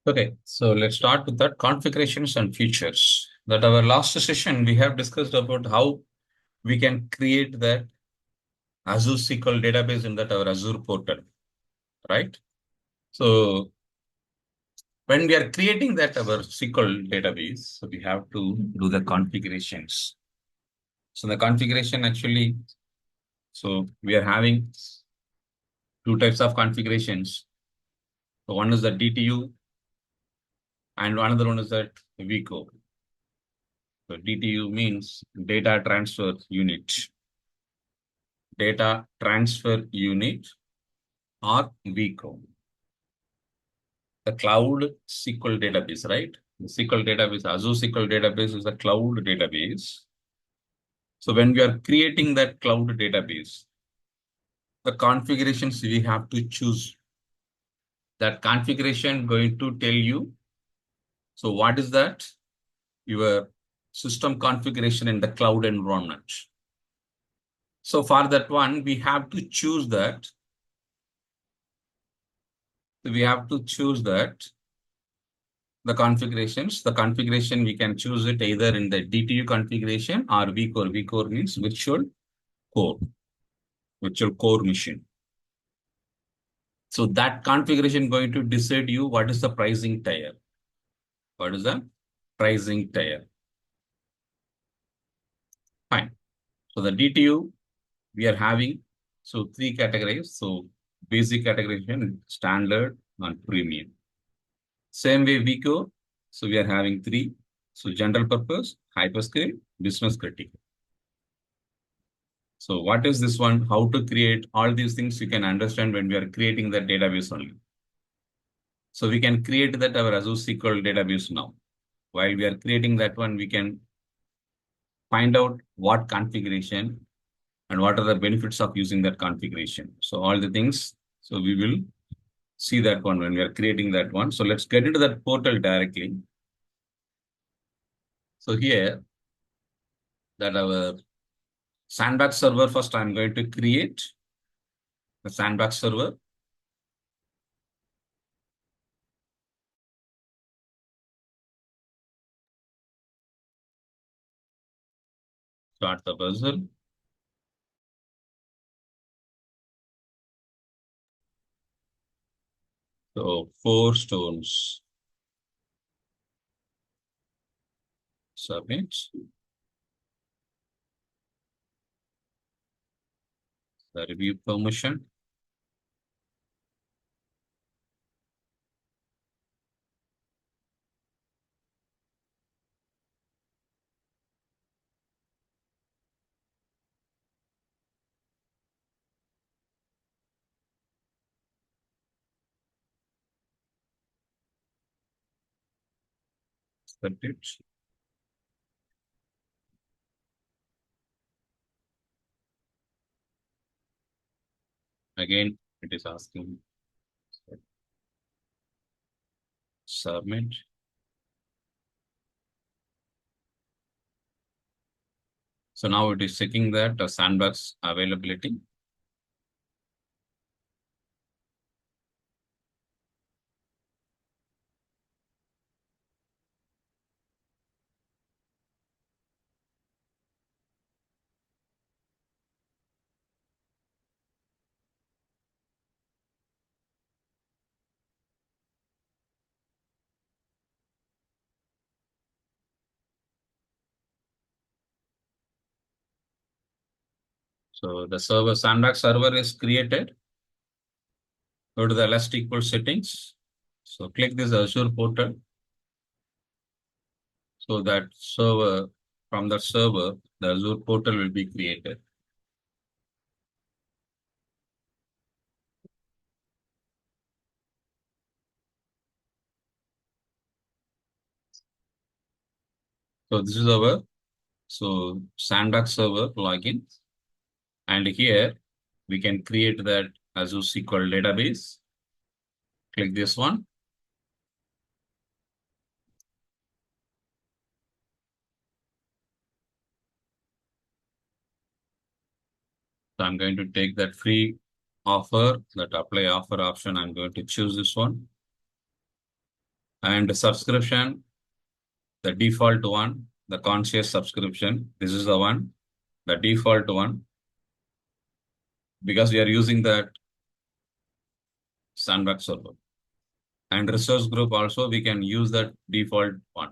Okay, so let's start with that configurations and features. That our last session we have discussed about how we can create that Azure SQL database in that our Azure portal, right? So when we are creating that our SQL database, so we have to do the configurations. So the configuration actually, so we are having two types of configurations. So one is the DTU and another one is that VCO. So DTU means data transfer unit. Data transfer unit or VCO. The cloud SQL database, right? The SQL database, Azure SQL database is a cloud database. So when we are creating that cloud database, the configurations we have to choose. That configuration going to tell you. So what is that? Your system configuration in the cloud environment. So for that one, we have to choose that. We have to choose that the configurations. The configuration, we can choose it either in the DTU configuration or vCore. vCore means core, virtual core machine. So that configuration going to decide you what is the pricing tier. What is the pricing tier? Fine. So the DTU, we are having so three categories. So basic categorization, standard, and premium. Same way vCore. So we are having three. So general purpose, hyperscale, business critical. So what is this one? How to create all these things you can understand when we are creating the database only. So we can create that our Azure SQL database now. While we are creating that one, we can find out what configuration and what are the benefits of using that configuration. So all the things, so we will see that one when we are creating that one. So let's get into that portal directly. So here, that our sandbox server, first I'm going to create the sandbox server. Start the browser. So 4 stones. Submit. The review permission. Accept it. Again, it is asking submit. So now it is checking that sandbox availability. So the server sandbox server is created. Go to the less equal settings. So click this Azure portal. So that server, from the server, the Azure portal will be created. So this is our sandbox server login. And here we can create that Azure SQL database. Click this one. So I'm going to take that free offer, that apply offer option. I'm going to choose this one. And subscription, the default one, the conscious subscription. This is the one, the default one, because we are using that sandbox server. And resource group also, we can use that default one.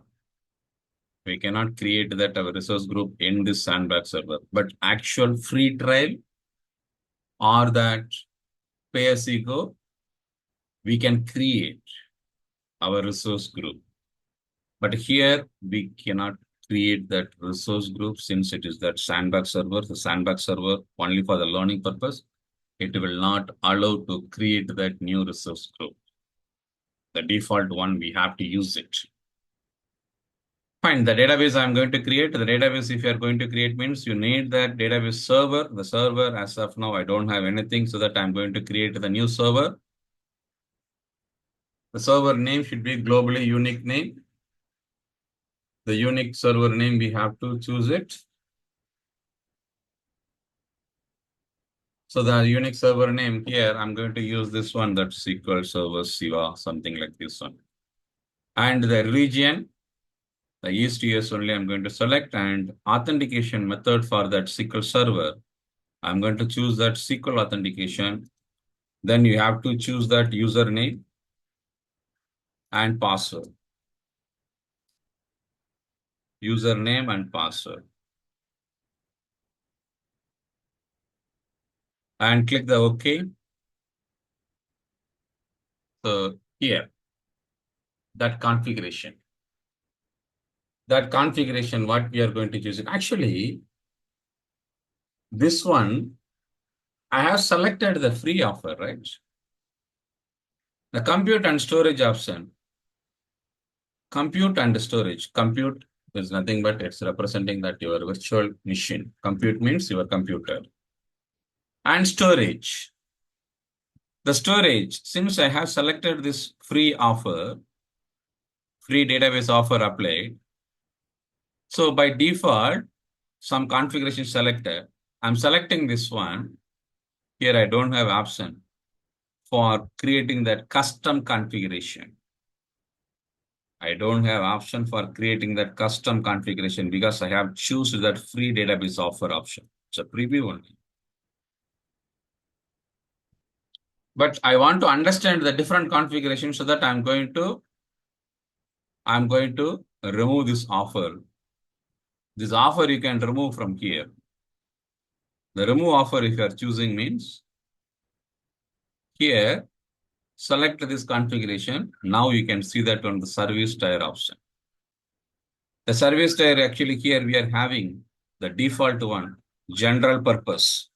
We cannot create that our resource group in this sandbox server, but actual free trial or that pay as you go, we can create our resource group. But here we cannot create that resource group since it is that sandbox server, the sandbox server only for the learning purpose. It will not allow to create that new resource group. The default one, we have to use it. Fine, the database I'm going to create, the database if you are going to create means you need that database server. The server, as of now, I don't have anything, so that I'm going to create the new server. The server name should be globally unique name. The unique server name, we have to choose it. So the unique server name here, I'm going to use this one, that SQL Server Siva, something like this one. And the region, the East US only I'm going to select, and authentication method for that SQL server. I'm going to choose that SQL authentication. Then you have to choose that username and password. Username and password. And click the OK. So here, that configuration. That configuration, what we are going to choose. Actually, this one, I have selected the free offer, right? The compute and storage option. Compute and storage. Compute is nothing but it's representing that your virtual machine. Compute means your computer. And storage. The storage, since I have selected this free offer, free database offer applied. So by default, some configuration selected. I'm selecting this one. Here I don't have option for creating that custom configuration. I don't have option for creating that custom configuration because I have chosen that free database offer option. It's a preview only. But I want to understand the different configuration so that I'm going to remove this offer. This offer you can remove from here. The remove offer if you are choosing means here, select this configuration. Now you can see that on the service tier option. The service tier actually here we are having the default one, general purpose.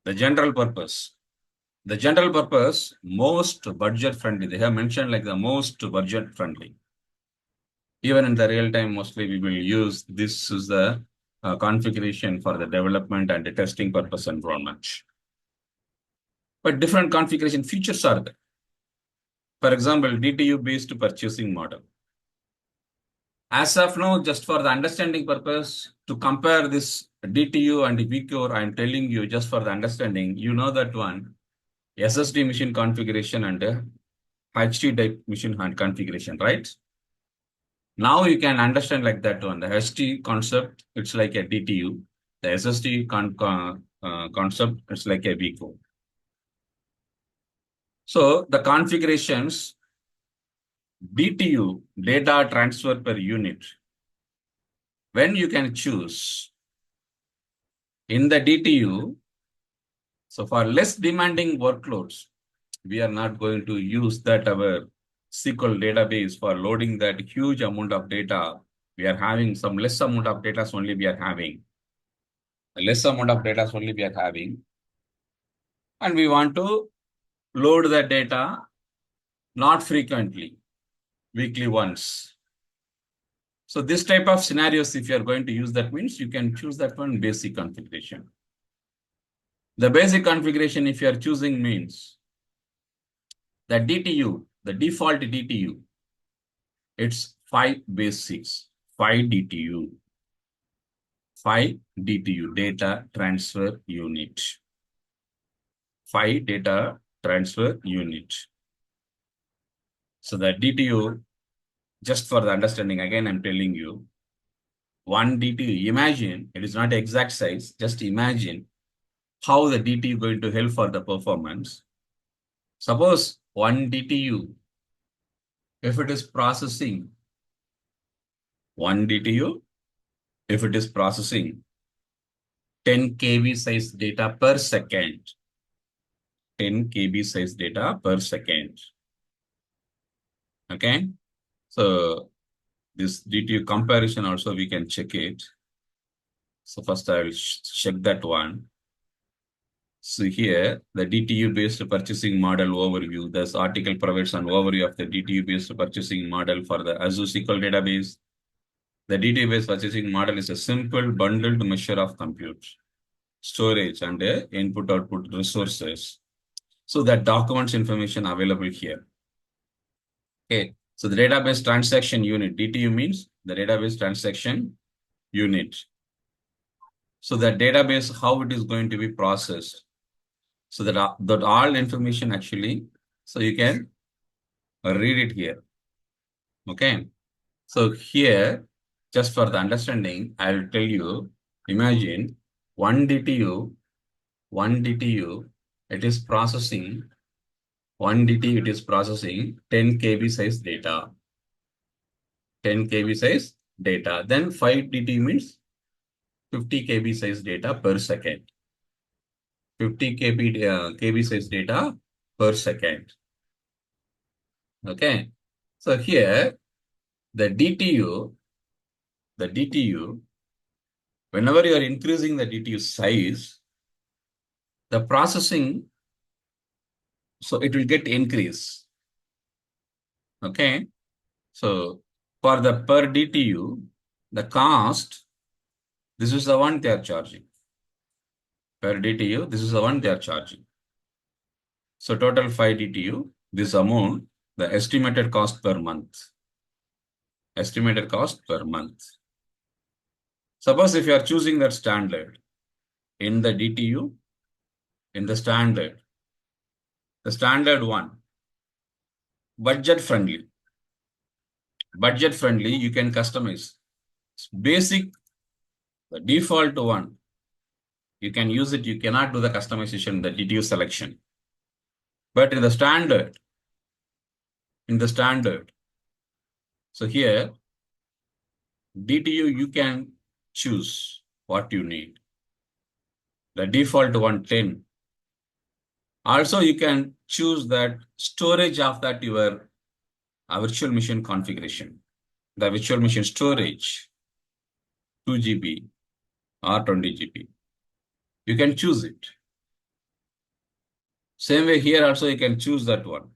The general purpose. The general purpose, most budget friendly. They have mentioned like the most budget friendly. Even in the real time, mostly we will use this is the configuration for the development and the testing purpose environment. But different configuration features are there. For example, DTU-based purchasing model. As of now, just for the understanding purpose, to compare this DTU and vCore, I'm telling you just for the understanding, you know that one, SSD machine configuration and HT type machine configuration, right? Now you can understand like that one. The HT concept, it's like a DTU. The SSD concept, it's like a vCore. So the configurations, DTU, data transfer per unit, when you can choose in the DTU, so for less demanding workloads, we are not going to use that our SQL database for loading that huge amount of data. We are having some less amount of data only we are having. A less amount of data only we are having. And we want to load the data not frequently, weekly once. So this type of scenarios, if you are going to use that means you can choose that one basic configuration. The basic configuration, if you are choosing means the DTU, the default DTU, it's 5 base 6, 5 DTU, 5 DTU, data transfer unit, 5 data transfer unit. So the DTU, just for the understanding, again, I'm telling you, one DTU, imagine, it is not exact size, just imagine how the DTU going to help for the performance. Suppose one DTU, if it is processing, one DTU, if it is processing 10 KB size data per second, 10 KB size data per second. Okay. So this DTU comparison also we can check it. So first I will check that one. So here the DTU based purchasing model overview. This article provides an overview of the DTU based purchasing model for the Azure SQL database. The DTU based purchasing model is a simple bundled measure of compute, storage, and input output resources. So that documents information available here. Okay. So the database transaction unit, DTU means the database transaction unit. So the database, how it is going to be processed. So that all information actually, so you can read it here. Okay. So here, just for the understanding, I'll tell you, imagine one DTU, it is processing, one DTU, it is processing 10 KB size data. 10 KB size data. Then 5 DTU means 50 KB size data per second. 50 KB size data per second. Okay. So here, the DTU, whenever you are increasing the DTU size, the processing, so it will get increase. Okay. So for the per DTU, the cost, this is the one they are charging. Per DTU, this is the one they are charging. So total 5 DTU, this amount, the estimated cost per month. Estimated cost per month. Suppose if you are choosing that standard in the DTU, in the standard one, budget friendly, you can customize. Basic, the default one, you can use it, you cannot do the customization, the DTU selection. But in the standard, so here, DTU, you can choose what you need. The default 110. Also, you can choose that storage of that your virtual machine configuration. The virtual machine storage, 2 GB or 20 GB. You can choose it. Same way here also you can choose that one,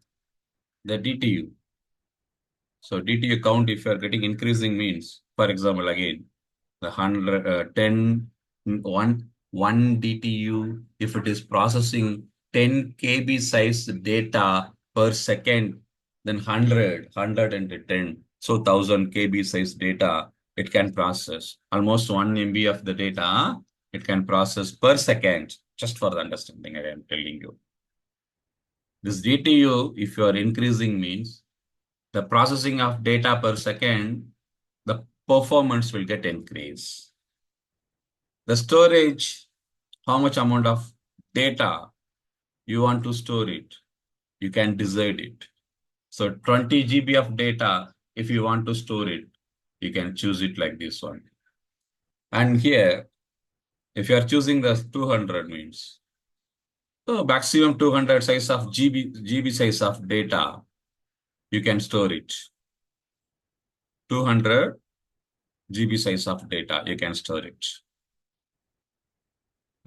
the DTU. So DTU count, if you are getting increasing means, for example, again, the 1 DTU, if it is processing 10 KB size data per second, then 110. So 1000 KB size data, it can process. Almost 1 MB of the data, it can process per second, just for the understanding I am telling you. This DTU, if you are increasing means, the processing of data per second, the performance will get increased. The storage, how much amount of data you want to store it, you can decide it. So 20 GB of data, if you want to store it, you can choose it like this one. And here, if you are choosing the 200 means, so maximum 200 size of GB size of data, you can store it. 200 GB size of data, you can store it.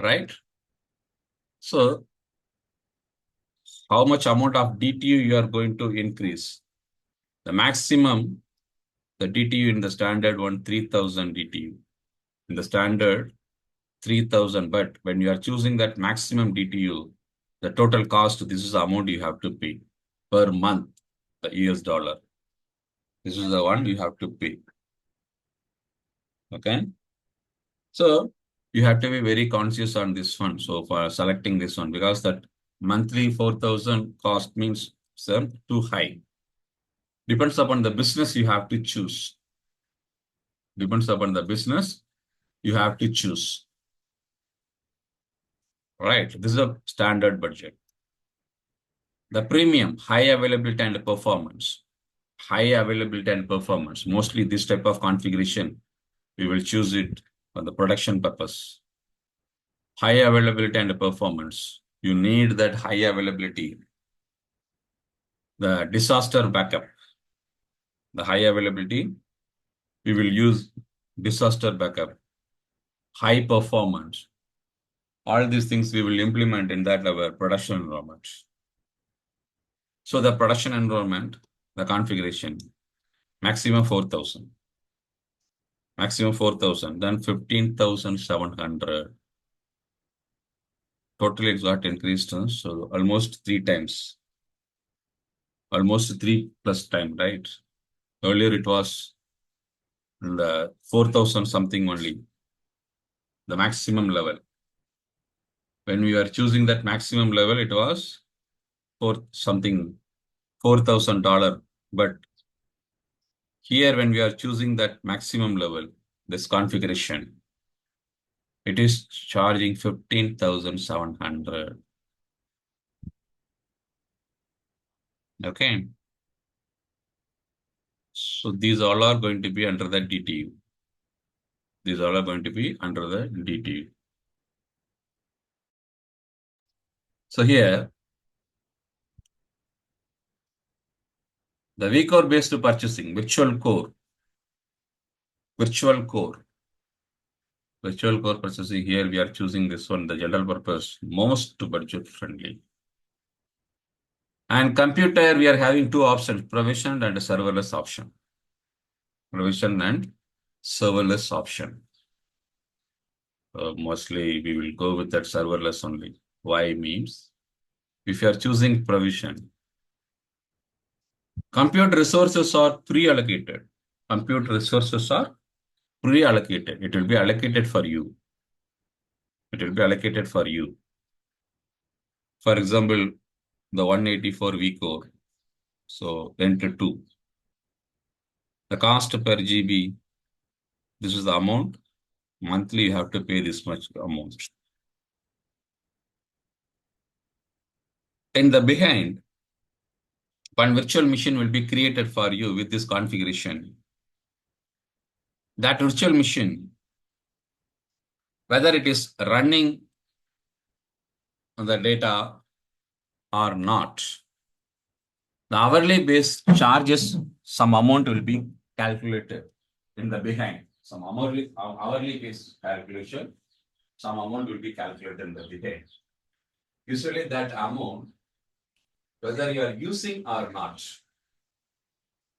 Right? So how much amount of DTU you are going to increase? The maximum, the DTU in the standard one, 3000 DTU. In the standard, 3000. But when you are choosing that maximum DTU, the total cost, this is the amount you have to pay per month, the US dollar. This is the one you have to pay. Okay. So you have to be very conscious on this one. So for selecting this one, because that monthly 4000 cost means too high. Depends upon the business you have to choose. Depends upon the business you have to choose. Right. This is a standard budget. The premium, high availability and performance. High availability and performance. Mostly this type of configuration, we will choose it for the production purpose. High availability and performance. You need that high availability. The disaster backup. The high availability, we will use disaster backup. High performance. All these things we will implement in that our production environment. So the production environment, the configuration, maximum 4,000. Maximum 4,000, then 15,700. Totally it got increased, so almost 3 times. Almost 3 plus time, right? Earlier it was the 4,000 something only, the maximum level. When we were choosing that maximum level, it was $4,000. But here, when we are choosing that maximum level, this configuration, it is charging 15,700. Okay. So these all are going to be under the DTU. These all are going to be under the DTU. So here, the vCore based purchasing, virtual core purchasing. Here we are choosing this one, the general purpose, most budget friendly. And computer, we are having 2 options, provision and serverless option. Provision and serverless option. Mostly we will go with that serverless only. Why means, if you are choosing provision, compute resources are pre-allocated. Compute resources are pre-allocated. It will be allocated for you. It will be allocated for you. For example, the 184 vCore. So enter 2. The cost per GB, this is the amount. Monthly, you have to pay this much amount. In the behind, one virtual machine will be created for you with this configuration. That virtual machine, whether it is running the data or not, the hourly based charges, some amount will be calculated in the behind. Some hourly based calculation, some amount will be calculated in the behind. Usually that amount, whether you are using or not,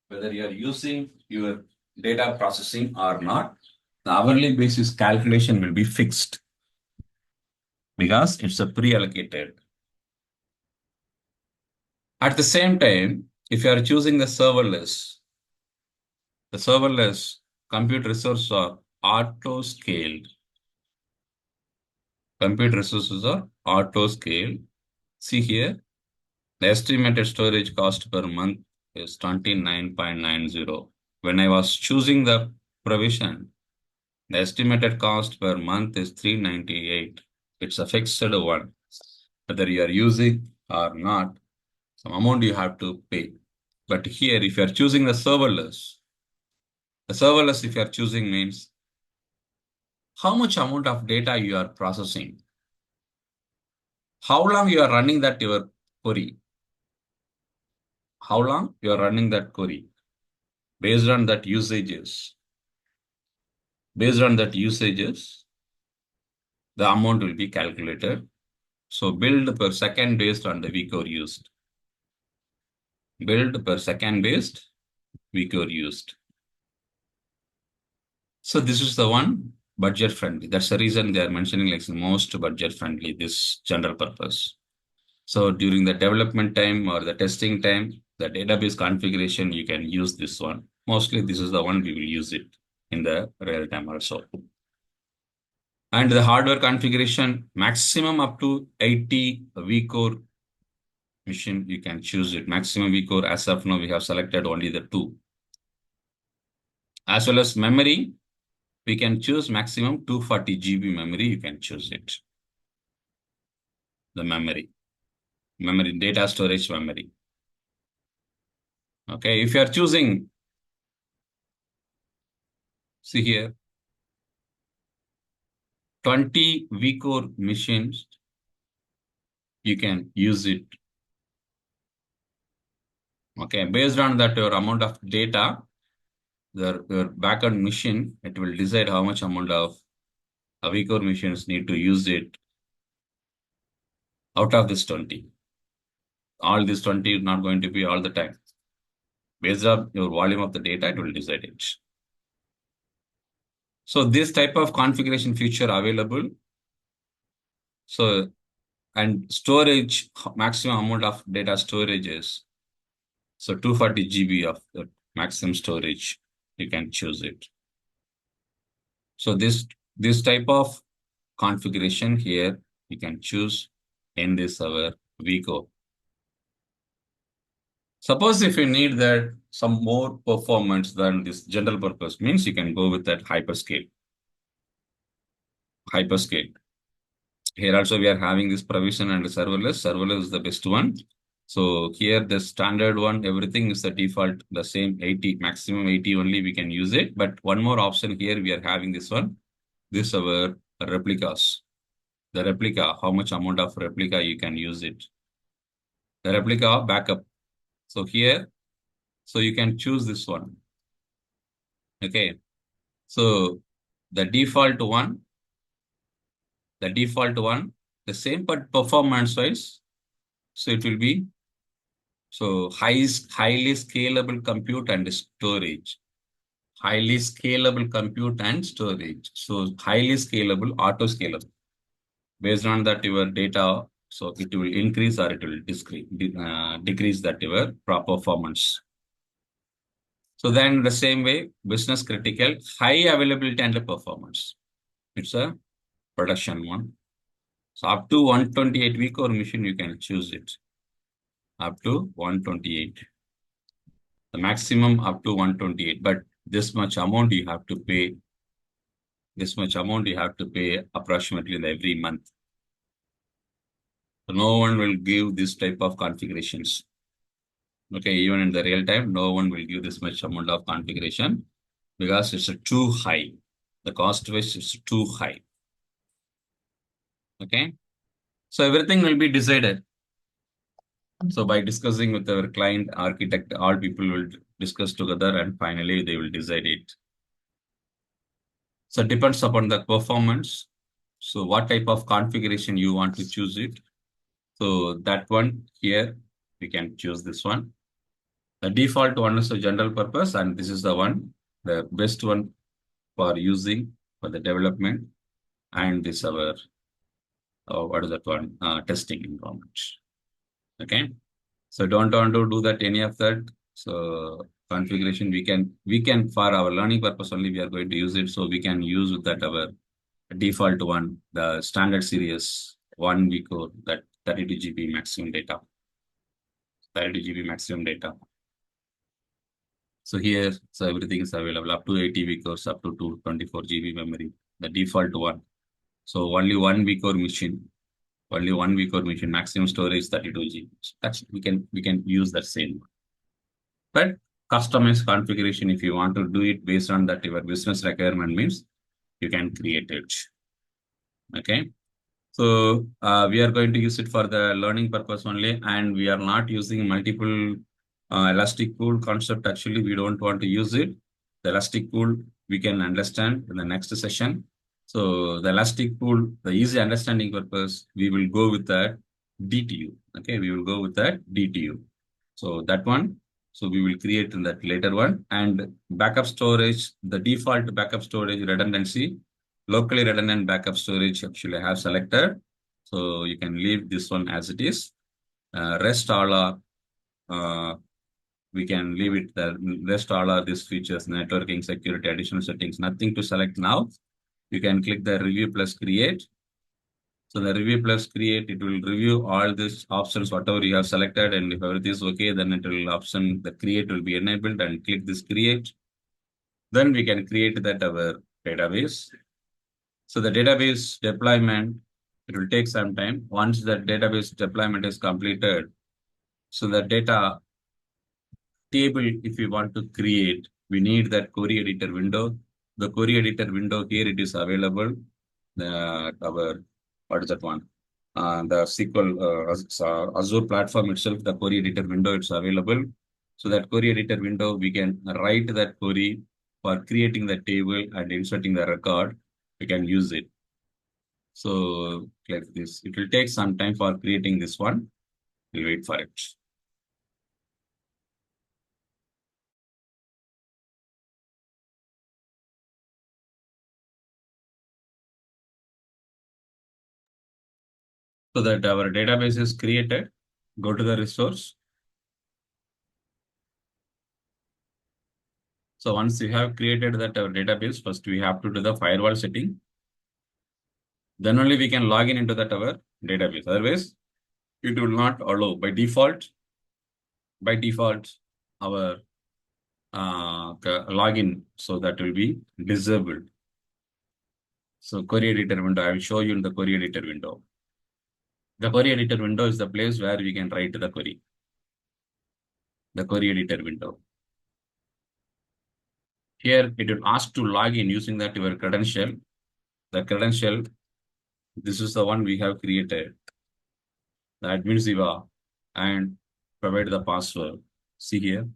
whether you are using your data processing or not, the hourly basis calculation will be fixed because it's a pre-allocated. At the same time, if you are choosing the serverless compute resources are auto-scaled. Compute resources are auto-scaled. See here, the estimated storage cost per month is 29.90. When I was choosing the provision, the estimated cost per month is 398. It's a fixed one. Whether you are using or not, some amount you have to pay. But here, if you are choosing the serverless, if you are choosing means how much amount of data you are processing, how long you are running that your query, how long you are running that query. Based on that usages, the amount will be calculated. So build per second based on the vCore used. Build per second based vCore used. So this is the one budget friendly. That's the reason they are mentioning like most budget friendly, this general purpose. So during the development time or the testing time, the database configuration, you can use this one. Mostly this is the one we will use it in the real time also. And the hardware configuration, maximum up to 80 vCore machine, you can choose it. Maximum vCore, as of now, we have selected only the 2. As well as memory, we can choose maximum 240 GB memory, you can choose it. The memory data storage memory. Okay, if you are choosing, see here, 20 vCore machines, you can use it. Okay, based on that, your amount of data, your backend machine, it will decide how much amount of vCore machines need to use it out of this 20. All this 20 is not going to be all the time. Based on your volume of the data, it will decide it. So this type of configuration feature available. So, and storage, maximum amount of data storage is, so 240 GB of the maximum storage, you can choose it. So this type of configuration here, you can choose in this our vCore. Suppose if you need that some more performance than this general purpose, means you can go with that hyperscale. Here also we are having this provision and serverless. Serverless is the best one. So here the standard one, everything is the default, the same 80, maximum 80 only we can use it. But one more option here, we are having this one. This our replicas. The replica, how much amount of replica you can use it. The replica backup. So here, so you can choose this one. Okay. So the default one, the same but performance wise. So it will be highly scalable compute and storage. Highly scalable compute and storage. So highly scalable, auto scalable. Based on that your data, so it will increase or it will decrease that your performance. So then the same way, business critical, high availability and performance. It's a production one. So up to 128 vCore machine, you can choose it. Up to 128. The maximum up to 128, but this much amount you have to pay. This much amount you have to pay approximately every month. So no one will give this type of configurations. Okay, even in the real time, no one will give this much amount of configuration because it's too high. The cost wise is too high. Okay, so everything will be decided. So by discussing with our client, architect, all people will discuss together and finally they will decide it. So it depends upon the performance. So what type of configuration you want to choose it. So that one here, we can choose this one. The default one is a general purpose, and this is the one, the best one for using for the development, and this our what is that one, testing environment. Okay, so don't want to do that any of that. So configuration we can for our learning purpose only we are going to use it. So we can use that our default one, the standard series 1 vCore, that 32 GB maximum data. 32 GB maximum data. So here, so everything is available up to 80 vCores, up to 224 GB memory, the default one. So only 1 vCore machine, maximum storage 32 GB. That's we can use that same. But customized configuration, if you want to do it based on that your business requirement means you can create it. Okay. So we are going to use it for the learning purpose only, and we are not using multiple elastic pool concept. Actually, we don't want to use it. The elastic pool we can understand in the next session. So the elastic pool, the easy understanding purpose, we will go with that DTU. Okay, we will go with that DTU. So that one, so we will create in that later one. And backup storage, the default backup storage redundancy, locally redundant backup storage actually I have selected. So you can leave this one as it is. Rest all are, we can leave it there. Rest all are these features, networking, security, additional settings, nothing to select now. You can click the review plus create. So the review plus create, it will review all these options, whatever you have selected, and if everything is okay, then it will option the create will be enabled and click this create. Then we can create that our database. So the database deployment, it will take some time. Once the database deployment is completed, so the data table, if we want to create, we need that query editor window. The query editor window here, it is available. Our, what is that one? The SQL Azure platform itself, the query editor window, it's available. So that query editor window, we can write that query for creating the table and inserting the record. We can use it. So like this, it will take some time for creating this one. We'll wait for it. So that our database is created, go to the resource. So once we have created that our database, first we have to do the firewall setting. Then only we can log in into that our database. Otherwise, it will not allow by default. By default, our login, so that will be disabled. So query editor window, I will show you in the query editor window. The query editor window is the place where we can write the query. The query editor window. Here it will ask to log in using that your credential. The credential, this is the one we have created. The admin Ziva and provide the password. See here.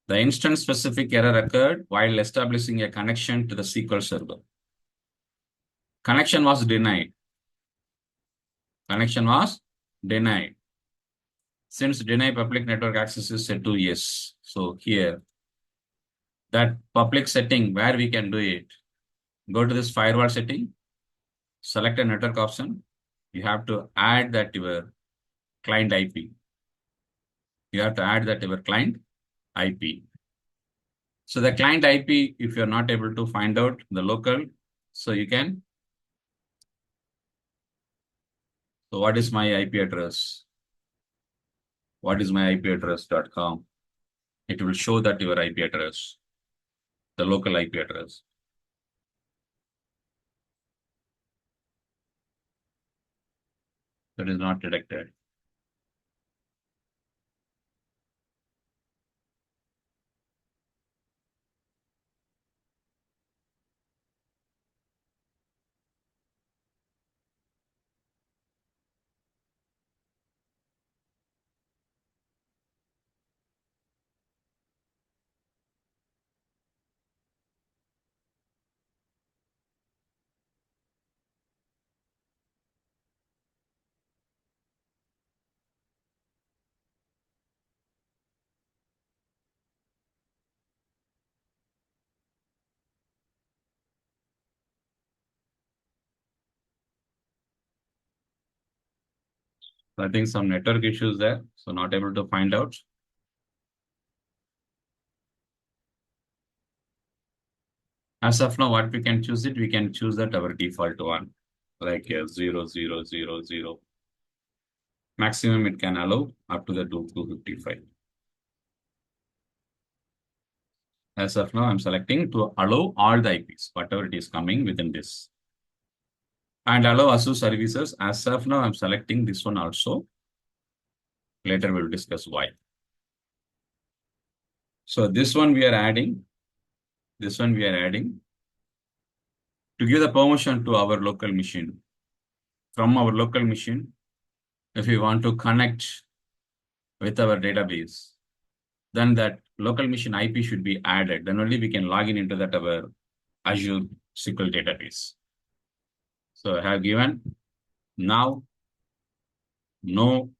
The instance specific error occurred while establishing a connection to the SQL server. Connection was denied. Connection was denied. Since deny public network access is set to yes. So here, that public setting where we can do it, go to this firewall setting, select a network option. You have to add that your client IP. You have to add that your client IP. So the client IP, if you're not able to find out the local, so you can. So what is my IP address? What is my IP address.com? It will show that your IP address, the local IP address. That is not detected. I think some network issues there, so not able to find out. As of now, what we can choose it, we can choose that our default one, like 0000. Maximum it can allow up to the 255. As of now, I'm selecting to allow all the IPs, whatever it is coming within this. And allow Azure services. As of now, I'm selecting this one also. Later we'll discuss why. So this one we are adding. This one we are adding to give the permission to our local machine. From our local machine, if we want to connect with our database, then that local machine IP should be added. Then only we can log in into that our Azure SQL database. So I have given now the no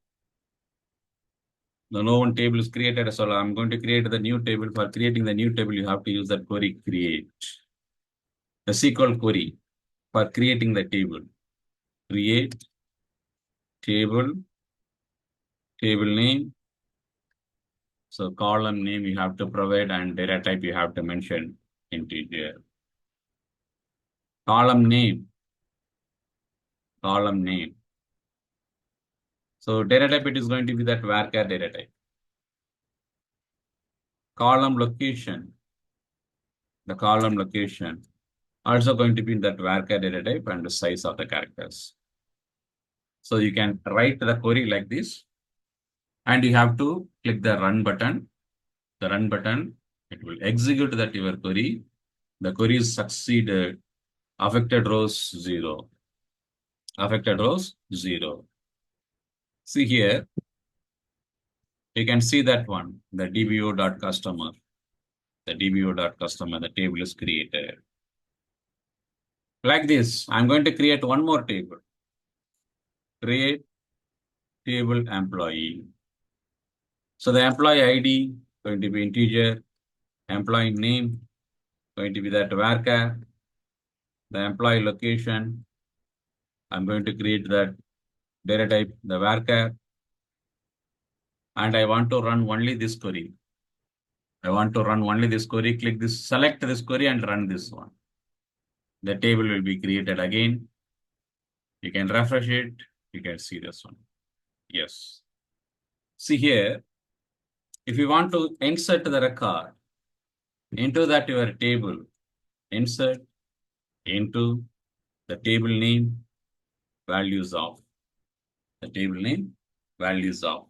one table is created. So I'm going to create the new table. For creating the new table, you have to use that query create. The SQL query for creating the table. Create table name. So column name you have to provide and data type you have to mention integer. Column name. column name. So data type, it is going to be that varchar data type. Column location, the column location also going to be in that varchar data type and the size of the characters. So you can write the query like this, and you have to click the run button. The run button, it will execute that your query. The query is succeeded. Affected rows 0. Affected rows 0. See here, you can see that one, the dbo.customer. The dbo.customer, the table is created. Like this, I'm going to create one more table. Create table employee. So the employee ID going to be integer, employee name going to be that varchar, the employee location, I'm going to create that data type, the varchar, and I want to run only this query. I want to run only this query, click this, select this query and run this one. The table will be created again. You can refresh it, you can see this one. Yes. See here, if you want to insert the record into that your table, insert into the table name, values of. The table name, values of.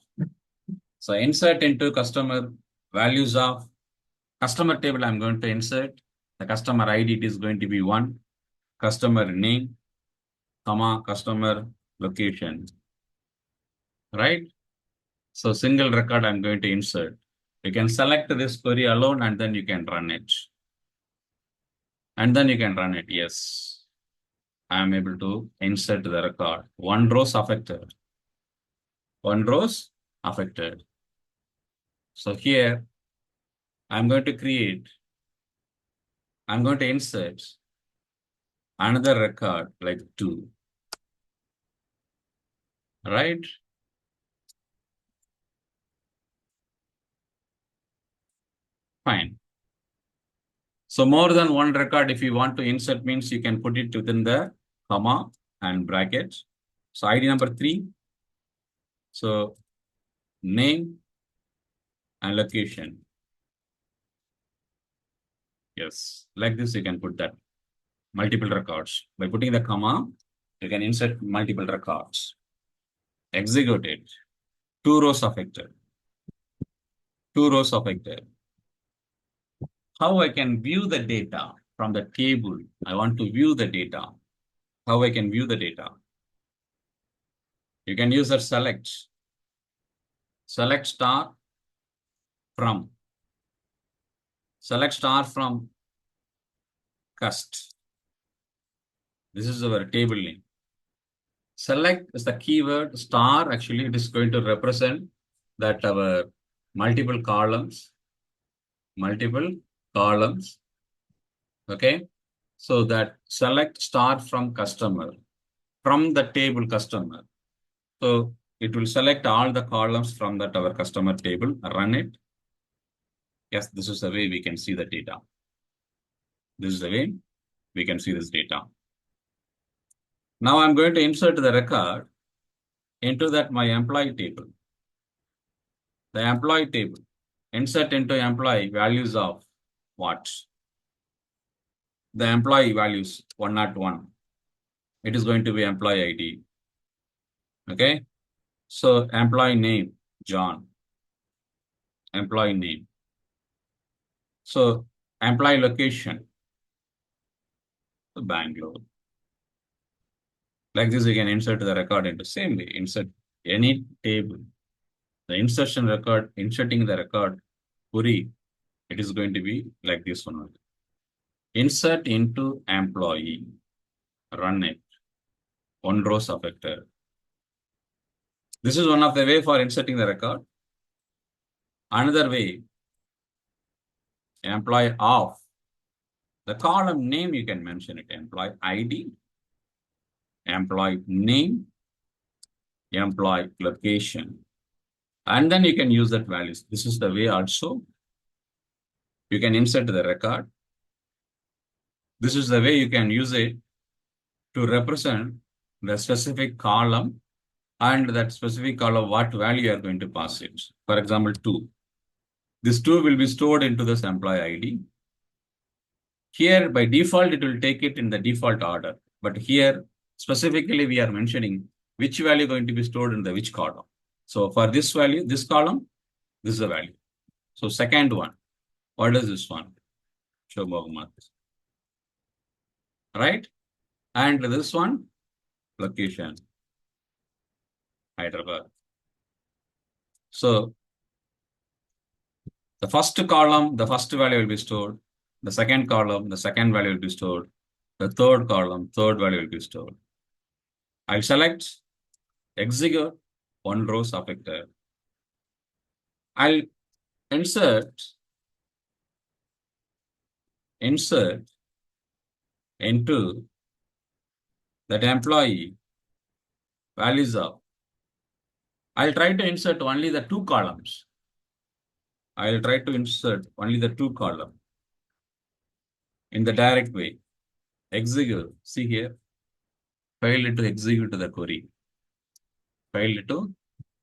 So insert into customer values of customer table. I'm going to insert the customer ID. It is going to be 1, customer name, comma, customer location. Right? So single record I'm going to insert. You can select this query alone and then you can run it. And then you can run it. Yes. I am able to insert the record. 1 rows affected. 1 rows affected. So here I'm going to insert another record like 2. Right? Fine. So more than 1 record, if you want to insert means you can put it within the comma and bracket. So ID number 3. So name and location. Yes, like this you can put that multiple records. By putting the comma, you can insert multiple records. Execute it. 2 rows affected. 2 rows affected. How I can view the data from the table? I want to view the data. How I can view the data? You can use a select. Select star from. Select star from cust. This is our table name. Select is the keyword star. Actually, it is going to represent that our multiple columns. Okay. So that select star from customer, from the table customer. So it will select all the columns from that our customer table, run it. Yes, this is the way we can see the data. This is the way we can see this data. Now I'm going to insert the record into that my employee table. The employee table. Insert into employee values of what? The employee values 101. It is going to be employee ID. Okay. So employee name, John. Employee name. So employee location, Bangalore. Like this, you can insert the record into same way. Insert any table. The inserting the record query, it is going to be like this one. Insert into employee. Run it. 1 rows affected. This is one of the way for inserting the record. Another way, employee of. The column name you can mention it. Employee ID, employee name, employee location. And then you can use that values. This is the way also you can insert the record. This is the way you can use it to represent the specific column, and that specific column, what value you are going to pass it. For example, 2. This 2 will be stored into this employee ID. Here, by default, it will take it in the default order. But here, specifically, we are mentioning which value going to be stored in the which column. So for this value, this column, this is the value. So second one, what is this one? Shobha, right? And this one, location, Hyderabad. So the first column, the first value will be stored. The second column, the second value will be stored. The third column, third value will be stored. I'll select execute, one row affected. I'll insert into that employee values of. I'll try to insert only the 2 columns. I'll try to insert only the 2 columns in the direct way. Execute. See here. Failed to execute the query. Failed to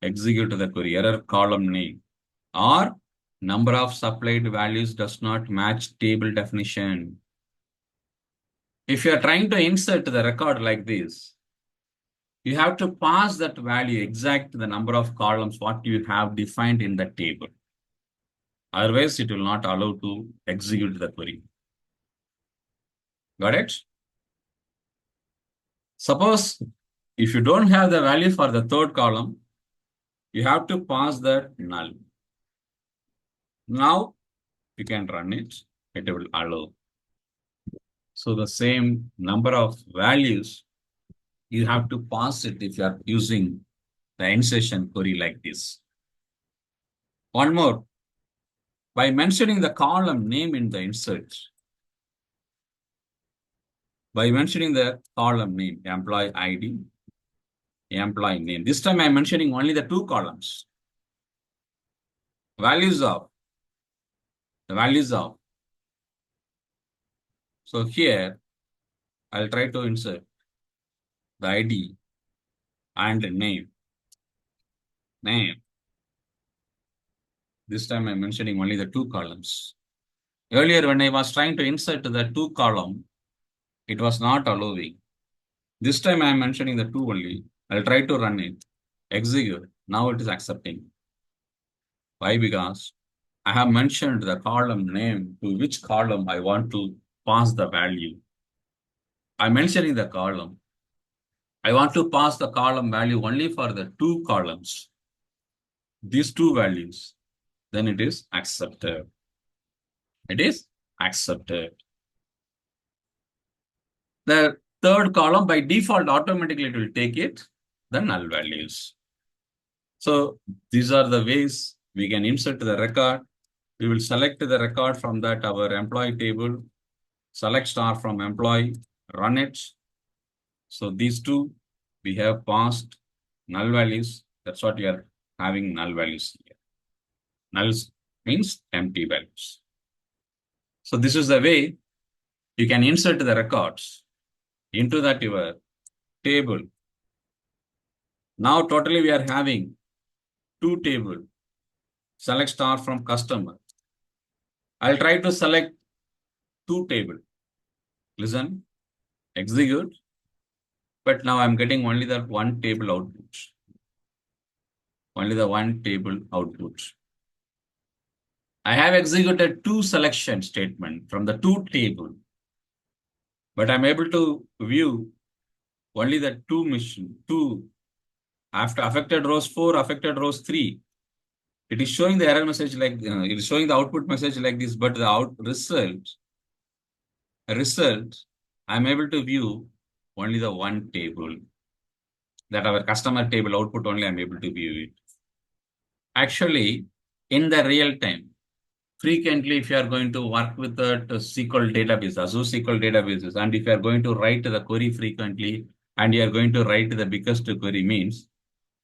execute the query. Error column name. Or number of supplied values does not match table definition. If you are trying to insert the record like this, you have to pass that value exact the number of columns what you have defined in the table. Otherwise, it will not allow to execute the query. Got it? Suppose if you don't have the value for the third column, you have to pass that null. Now you can run it, it will allow. So the same number of values, you have to pass it if you are using the insertion query like this. One more, by mentioning the column name in the insert, by mentioning the column name, employee ID, employee name. This time I'm mentioning only the 2 columns. Values of, the values of. So here, I'll try to insert the ID and the name. This time I'm mentioning only the 2 columns. Earlier, when I was trying to insert the 2 column, it was not allowing. This time I'm mentioning the 2 only. I'll try to run it, execute. Now it is accepting. Why? Because I have mentioned the column name to which column I want to pass the value. I'm mentioning the column. I want to pass the column value only for the 2 columns. These 2 values, then it is accepted. It is accepted. The third column, by default, automatically it will take it, the null values. So these are the ways we can insert the record. We will select the record from that our employee table, select star from employee, run it. So these 2, we have passed null values. That's what we are having null values here. Nulls means empty values. So this is the way you can insert the records into that your table. Now totally we are having 2 tables. Select star from customer. I'll try to select 2 tables. Listen, execute. But now I'm getting only the 1 table output. Only the 1 table output. I have executed 2 selection statement from the 2 table. But I'm able to view only the 2 after affected rows 4, affected rows 3. It is showing the error message like, it is showing the output message like this, but the result, I'm able to view only the 1 table. That our customer table output only I'm able to view it. Actually, in the real time, frequently if you are going to work with the SQL database, Azure SQL databases, and if you are going to write the query frequently, and you are going to write the biggest query means,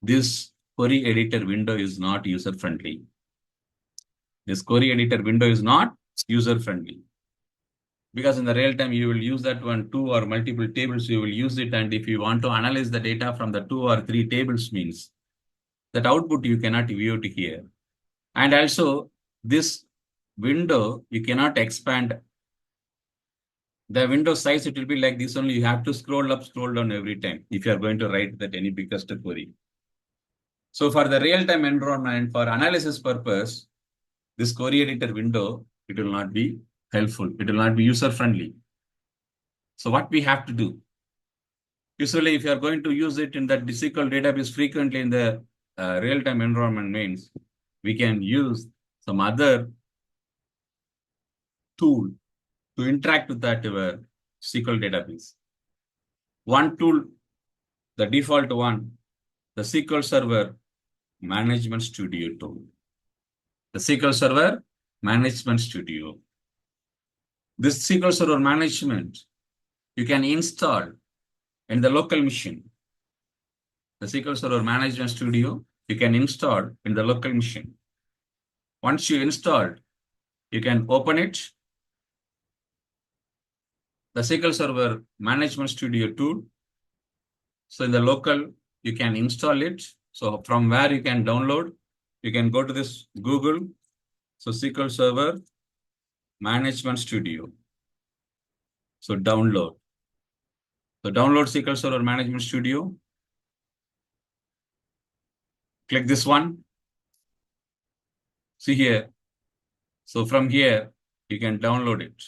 this query editor window is not user-friendly. This query editor window is not user-friendly. because in the real time, you will use that one, two or multiple tables, you will use it. And if you want to analyze the data from the 2 or 3 tables means that output you cannot view it here. And also this window, you cannot expand the window size. It will be like this only. You have to scroll up, scroll down every time if you are going to write that any biggest query. So for the real-time environment, for analysis purpose, this query editor window, it will not be helpful. It will not be user-friendly. So what we have to do? Usually, if you are going to use it in that SQL database frequently in the real-time environment means we can use some other tool to interact with that SQL database. One tool, the default one, the SQL Server Management Studio tool. The SQL Server Management Studio. This SQL Server Management, you can install in the local machine. The SQL Server Management Studio, you can install in the local machine. Once you install, you can open it. The SQL Server Management Studio tool. So in the local, you can install it. So from where you can download, you can go to this Google. So SQL Server Management Studio. So download. So download SQL Server Management Studio. Click this one. See here. So from here, you can download it.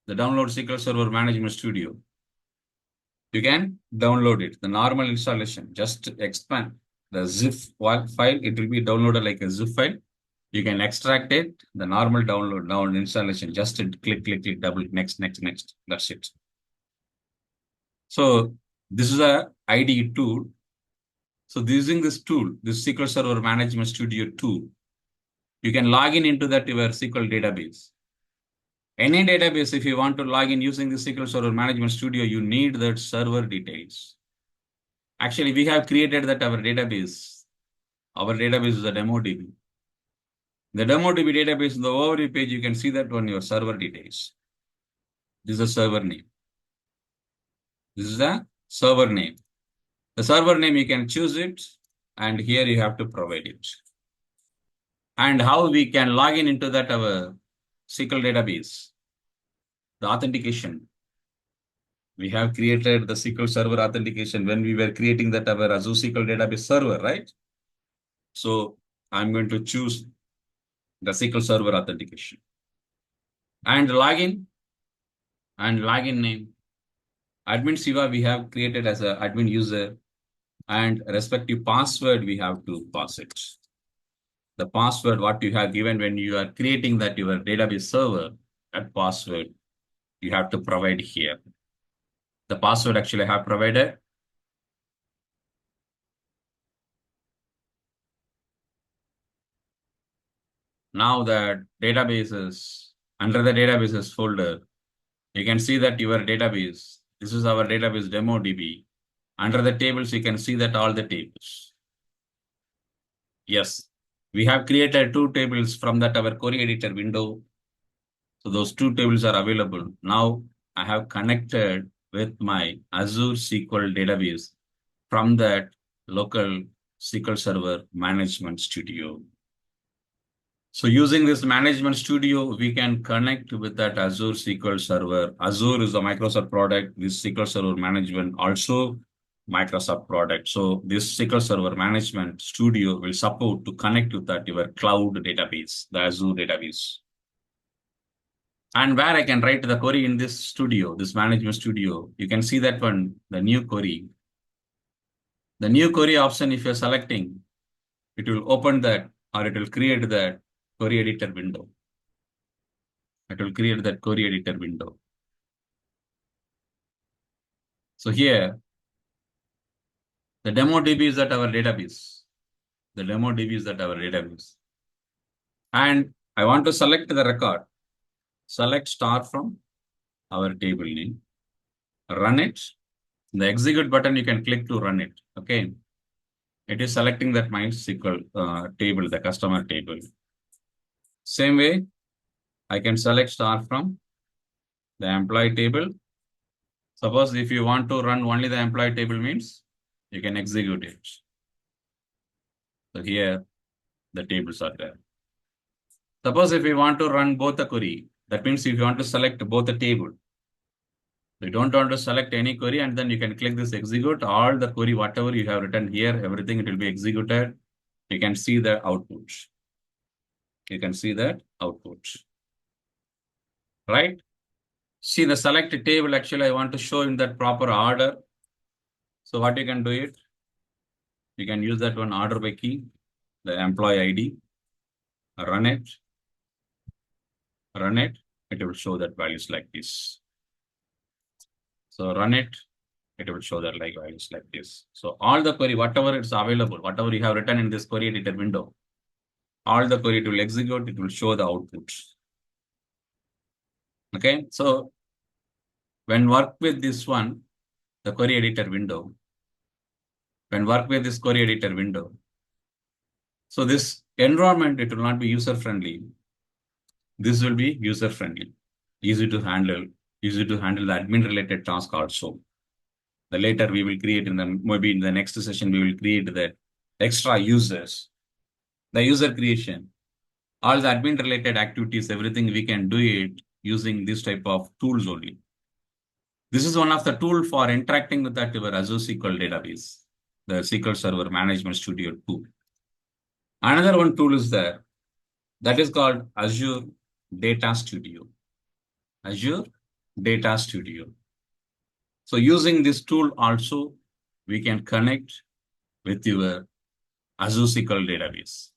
The download SQL Server Management Studio. You can download it. The normal installation, just expand the zip file. It will be downloaded like a zip file. You can extract it. The normal download installation, just click, double, next. That's it. So this is a IDE tool. So using this tool, this SQL Server Management Studio tool, you can log in into that your SQL database. Any database, if you want to log in using the SQL Server Management Studio, you need that server details. Actually, we have created that our database. Our database is a DemoDB. The DemoDB database, in the overview page, you can see that on your server details. This is a server name. This is a server name. The server name, you can choose it, and here you have to provide it. And how we can log in into that our SQL database. The authentication. We have created the SQL Server authentication when we were creating that our Azure SQL database server, right? So I'm going to choose the SQL Server authentication. And login name. Admin Siva we have created as an admin user, and respective password we have to pass it. The password what you have given when you are creating that your database server, that password you have to provide here. The password actually I have provided. Now that databases, under the databases folder, you can see that your database, this is our database DemoDB. Under the tables, you can see that all the tables. Yes, we have created 2 tables from that our query editor window. So those 2 tables are available. Now I have connected with my Azure SQL database from that local SQL Server Management Studio. So using this Management Studio, we can connect with that Azure SQL Server. Azure is a Microsoft product. This SQL Server Management also Microsoft product. So this SQL Server Management Studio will support to connect with that your cloud database, the Azure database. And where I can write the query in this studio, this Management Studio, you can see that one, the new query. The new query option, if you're selecting, it will open that or it will create that query editor window. It will create that query editor window. So here, the DemoDB is at our database. The DemoDB is at our database. And I want to select the record. Select star from our table name. Run it. The execute button, you can click to run it. Okay. It is selecting that MySQL table, the customer table. Same way, I can select star from the employee table. Suppose if you want to run only the employee table means you can execute it. So here the tables are there. Suppose if you want to run both the query, that means if you want to select both the table, you don't want to select any query and then you can click this execute, all the query, whatever you have written here, everything it will be executed. You can see the output. You can see that output, right? See the select table, actually I want to show in that proper order. So what you can do it, you can use that one order by key, the employee ID, run it, it will show that values like this. So run it will show that like values like this. So all the query, whatever is available, whatever you have written in this query editor window, all the query it will execute, it will show the output. Okay, so when work with this one, the query editor window, when work with this query editor window, so this environment, it will not be user friendly. This will be user friendly, easy to handle the admin related task also. The later we will create maybe in the next session, we will create the extra users, the user creation, all the admin related activities, everything we can do it using this type of tools only. This is one of the tool for interacting with that your Azure SQL database, the SQL Server Management Studio 2. Another one tool is there, that is called Azure Data Studio. Azure Data Studio. So using this tool also, we can connect with your Azure SQL database.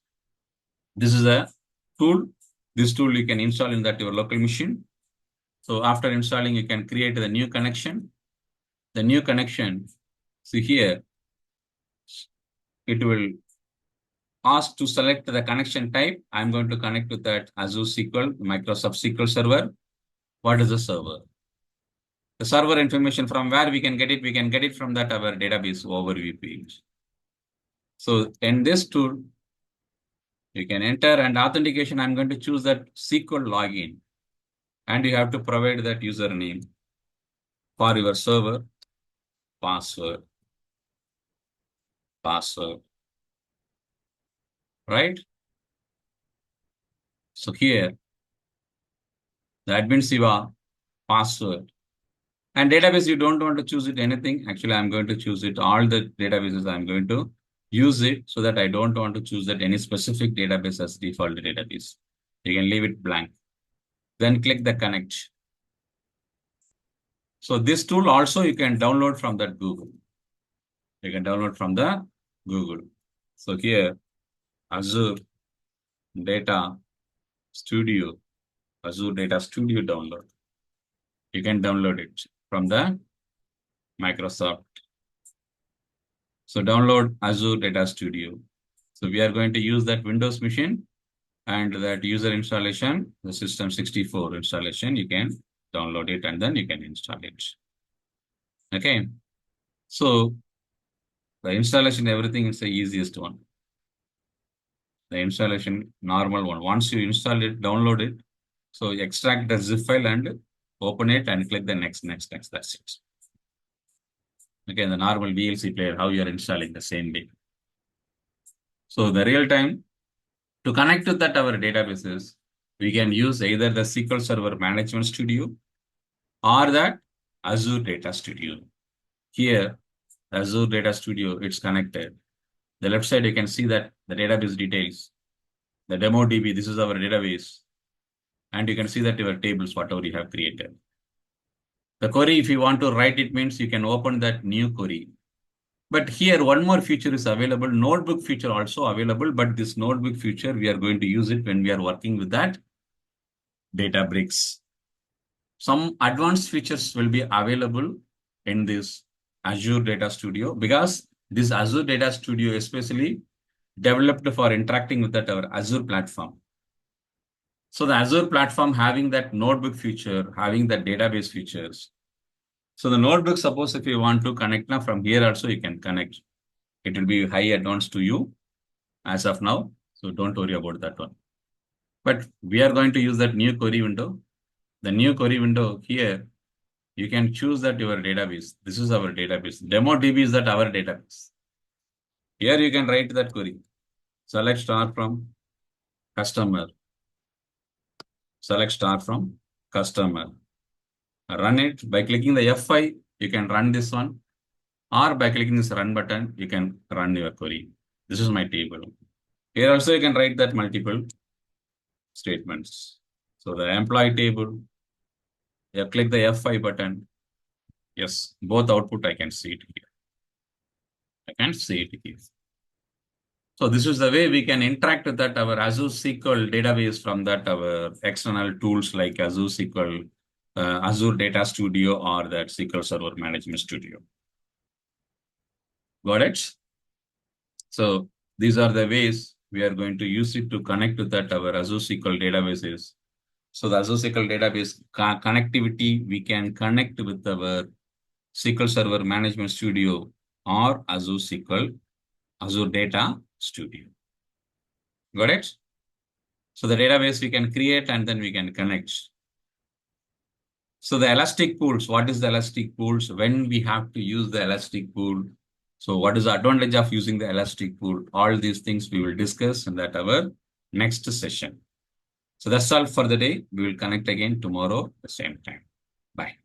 This is a tool. This tool you can install in that your local machine. So after installing, you can create the new connection. The new connection, see here, it will ask to select the connection type. I'm going to connect with that Azure SQL, Microsoft SQL Server. What is the server? The server information from where we can get it? We can get it from that our database overview page. So in this tool, you can enter and authentication. I'm going to choose that SQL login. And you have to provide that username for your server, password, right? So here, the admin Siva password and database, you don't want to choose it anything. Actually, I'm going to choose it. All the databases, I'm going to use it so that I don't want to choose that any specific database as default database. You can leave it blank. Then click the connect. So this tool also you can download from that Google. You can download from the Google. So here, Azure Data Studio, Azure Data Studio download. You can download it from the Microsoft. So download Azure Data Studio. So we are going to use that Windows machine and that user installation, the System 64 installation, you can download it and then you can install it. Okay. So the installation, everything is the easiest one. The installation, normal one. Once you install it, download it. So extract the zip file and open it and click the next. That's it. Okay, the normal VLC player, how you are installing the same way. So the real time, to connect with that our databases, we can use either the SQL Server Management Studio or that Azure Data Studio. Here, Azure Data Studio, it's connected. The left side, you can see that the database details, the demo DB, this is our database. And you can see that your tables, whatever you have created. The query, if you want to write it, means you can open that new query. But here, one more feature is available, notebook feature also available, but this notebook feature, we are going to use it when we are working with that Databricks. Some advanced features will be available in this Azure Data Studio because this Azure Data Studio especially developed for interacting with that our Azure platform. So the Azure platform having that notebook feature, having that database features. So the notebook, suppose if you want to connect now from here also you can connect. It will be high advanced to you as of now. So don't worry about that one. But we are going to use that new query window. The new query window here, you can choose that your database. This is our database. DemoDB is that our database. Here you can write that query. Select star from customer. Select star from customer. Run it by clicking the F5. You can run this one, or by clicking this run button, you can run your query. This is my table. Here also you can write that multiple statements. So the employee table, you click the F5 button. Yes, both output I can see it here. I can see it here. So this is the way we can interact with that our Azure SQL database from that our external tools like Azure SQL, Azure Data Studio, or that SQL Server Management Studio. Got it? So these are the ways we are going to use it to connect with that our Azure SQL databases. So the Azure SQL database connectivity, we can connect with our SQL Server Management Studio or Azure SQL, Azure Data Studio. Got it? So the database we can create and then we can connect. So the elastic pools, what is the elastic pools? When we have to use the elastic pool? So what is the advantage of using the elastic pool? All these things we will discuss in that our next session. So that's all for the day. We will connect again tomorrow at the same time. Bye.